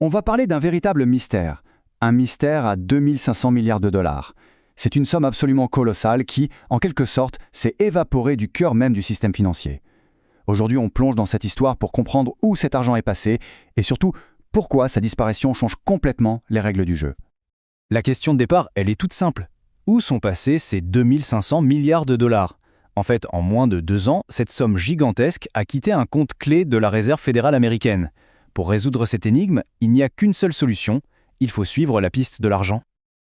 On va parler d'un véritable mystère. Un mystère à 2500 milliards de dollars. C'est une somme absolument colossale qui, en quelque sorte, s'est évaporée du cœur même du système financier. Aujourd'hui, on plonge dans cette histoire pour comprendre où cet argent est passé et surtout, pourquoi sa disparition change complètement les règles du jeu. La question de départ, elle est toute simple. Où sont passés ces 2500 milliards de dollars? En fait, en moins de 2 ans, cette somme gigantesque a quitté un compte clé de la Réserve fédérale américaine. Pour résoudre cette énigme, il n'y a qu'une seule solution, il faut suivre la piste de l'argent.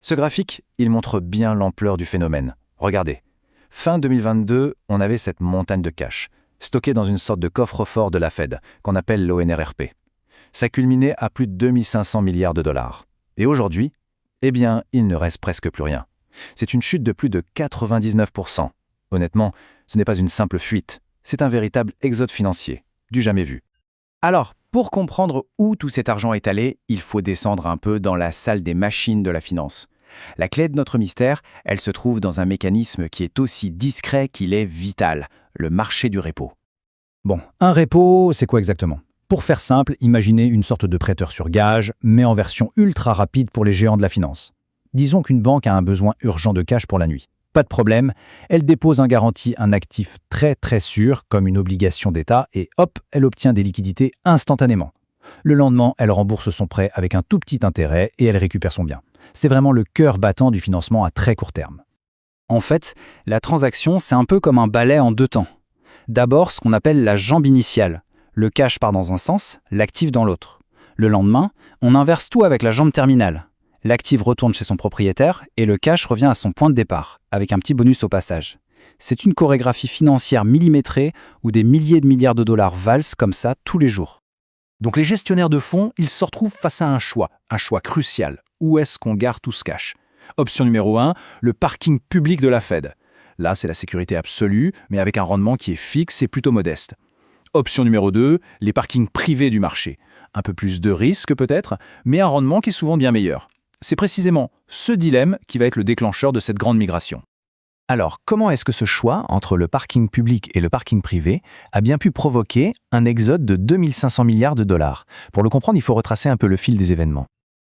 Ce graphique, il montre bien l'ampleur du phénomène. Regardez. Fin 2022, on avait cette montagne de cash, stockée dans une sorte de coffre-fort de la Fed, qu'on appelle l'ONRRP. Ça culminait à plus de 2500 milliards de dollars. Et aujourd'hui, eh bien, il ne reste presque plus rien. C'est une chute de plus de 99%. Honnêtement, ce n'est pas une simple fuite, c'est un véritable exode financier, du jamais vu. Alors, pour comprendre où tout cet argent est allé, il faut descendre un peu dans la salle des machines de la finance. La clé de notre mystère, elle se trouve dans un mécanisme qui est aussi discret qu'il est vital, le marché du repo. Bon, un repo, c'est quoi exactement? Pour faire simple, imaginez une sorte de prêteur sur gage, mais en version ultra rapide pour les géants de la finance. Disons qu'une banque a un besoin urgent de cash pour la nuit. Pas de problème, elle dépose en garantie un actif très sûr, comme une obligation d'État, et hop, elle obtient des liquidités instantanément. Le lendemain, elle rembourse son prêt avec un tout petit intérêt et elle récupère son bien. C'est vraiment le cœur battant du financement à très court terme. En fait, la transaction, c'est un peu comme un ballet en 2 temps. D'abord, ce qu'on appelle la jambe initiale. Le cash part dans un sens, l'actif dans l'autre. Le lendemain, on inverse tout avec la jambe terminale. L'actif retourne chez son propriétaire et le cash revient à son point de départ, avec un petit bonus au passage. C'est une chorégraphie financière millimétrée où des milliers de milliards de dollars valsent comme ça tous les jours. Donc les gestionnaires de fonds, ils se retrouvent face à un choix crucial. Où est-ce qu'on garde tout ce cash? Option numéro 1, le parking public de la Fed. Là, c'est la sécurité absolue, mais avec un rendement qui est fixe et plutôt modeste. Option numéro 2, les parkings privés du marché. Un peu plus de risque peut-être, mais un rendement qui est souvent bien meilleur. C'est précisément ce dilemme qui va être le déclencheur de cette grande migration. Alors, comment est-ce que ce choix entre le parking public et le parking privé a bien pu provoquer un exode de 2500 milliards de dollars? Pour le comprendre, il faut retracer un peu le fil des événements.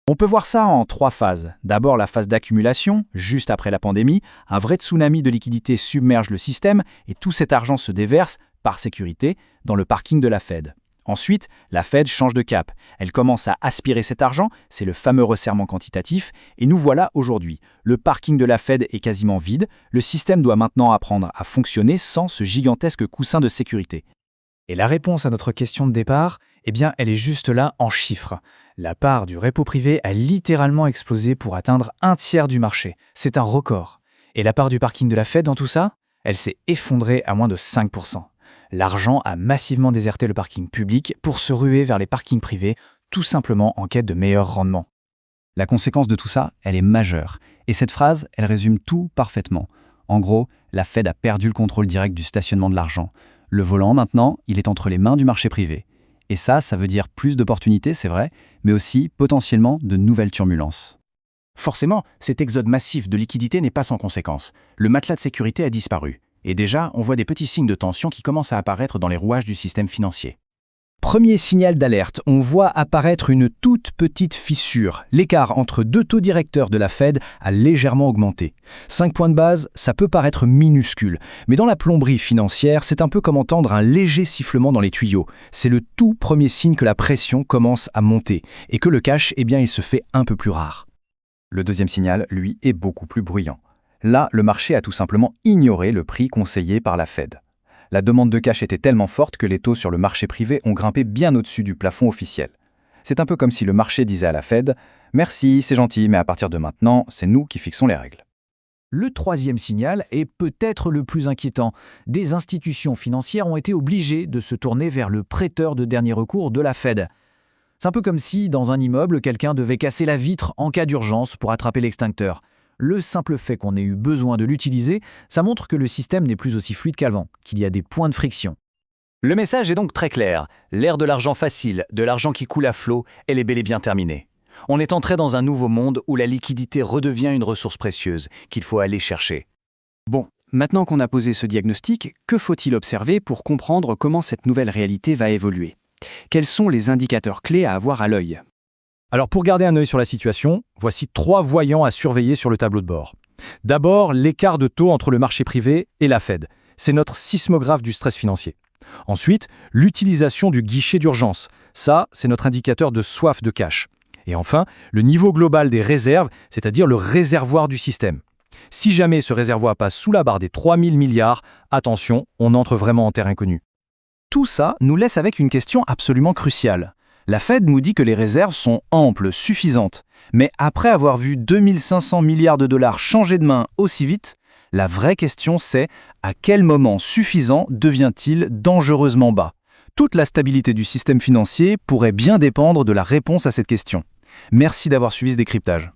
On peut voir ça en 3 phases. D'abord la phase d'accumulation, juste après la pandémie, un vrai tsunami de liquidités submerge le système et tout cet argent se déverse, par sécurité, dans le parking de la Fed. Ensuite, la Fed change de cap. Elle commence à aspirer cet argent, c'est le fameux resserrement quantitatif, et nous voilà aujourd'hui. Le parking de la Fed est quasiment vide, le système doit maintenant apprendre à fonctionner sans ce gigantesque coussin de sécurité. Et la réponse à notre question de départ, eh bien, elle est juste là en chiffres. La part du repo privé a littéralement explosé pour atteindre 1/3 du marché. C'est un record. Et la part du parking de la Fed dans tout ça, elle s'est effondrée à moins de 5%. L'argent a massivement déserté le parking public pour se ruer vers les parkings privés, tout simplement en quête de meilleurs rendements. La conséquence de tout ça, elle est majeure. Et cette phrase, elle résume tout parfaitement. En gros, la Fed a perdu le contrôle direct du stationnement de l'argent. Le volant, maintenant, il est entre les mains du marché privé. Et ça veut dire plus d'opportunités, c'est vrai, mais aussi potentiellement de nouvelles turbulences. Forcément, cet exode massif de liquidités n'est pas sans conséquences. Le matelas de sécurité a disparu. Et déjà, on voit des petits signes de tension qui commencent à apparaître dans les rouages du système financier. Premier signal d'alerte, on voit apparaître une toute petite fissure. L'écart entre 2 taux directeurs de la Fed a légèrement augmenté. 5 points de base, ça peut paraître minuscule, mais dans la plomberie financière, c'est un peu comme entendre un léger sifflement dans les tuyaux. C'est le tout premier signe que la pression commence à monter et que le cash, eh bien, il se fait un peu plus rare. Le deuxième signal, lui, est beaucoup plus bruyant. Là, le marché a tout simplement ignoré le prix conseillé par la Fed. La demande de cash était tellement forte que les taux sur le marché privé ont grimpé bien au-dessus du plafond officiel. C'est un peu comme si le marché disait à la Fed « Merci, c'est gentil, mais à partir de maintenant, c'est nous qui fixons les règles ». Le troisième signal est peut-être le plus inquiétant. Des institutions financières ont été obligées de se tourner vers le prêteur de dernier recours de la Fed. C'est un peu comme si, dans un immeuble, quelqu'un devait casser la vitre en cas d'urgence pour attraper l'extincteur. Le simple fait qu'on ait eu besoin de l'utiliser, ça montre que le système n'est plus aussi fluide qu'avant, qu'il y a des points de friction. Le message est donc très clair. L'ère de l'argent facile, de l'argent qui coule à flot, elle est bel et bien terminée. On est entré dans un nouveau monde où la liquidité redevient une ressource précieuse qu'il faut aller chercher. Bon, maintenant qu'on a posé ce diagnostic, que faut-il observer pour comprendre comment cette nouvelle réalité va évoluer? Quels sont les indicateurs clés à avoir à l'œil? Alors pour garder un œil sur la situation, voici 3 voyants à surveiller sur le tableau de bord. D'abord, l'écart de taux entre le marché privé et la Fed. C'est notre sismographe du stress financier. Ensuite, l'utilisation du guichet d'urgence. Ça, c'est notre indicateur de soif de cash. Et enfin, le niveau global des réserves, c'est-à-dire le réservoir du système. Si jamais ce réservoir passe sous la barre des 3 000 milliards, attention, on entre vraiment en terre inconnue. Tout ça nous laisse avec une question absolument cruciale. La Fed nous dit que les réserves sont amples, suffisantes. Mais après avoir vu 2500 milliards de dollars changer de main aussi vite, la vraie question c'est à quel moment suffisant devient-il dangereusement bas? Toute la stabilité du système financier pourrait bien dépendre de la réponse à cette question. Merci d'avoir suivi ce décryptage.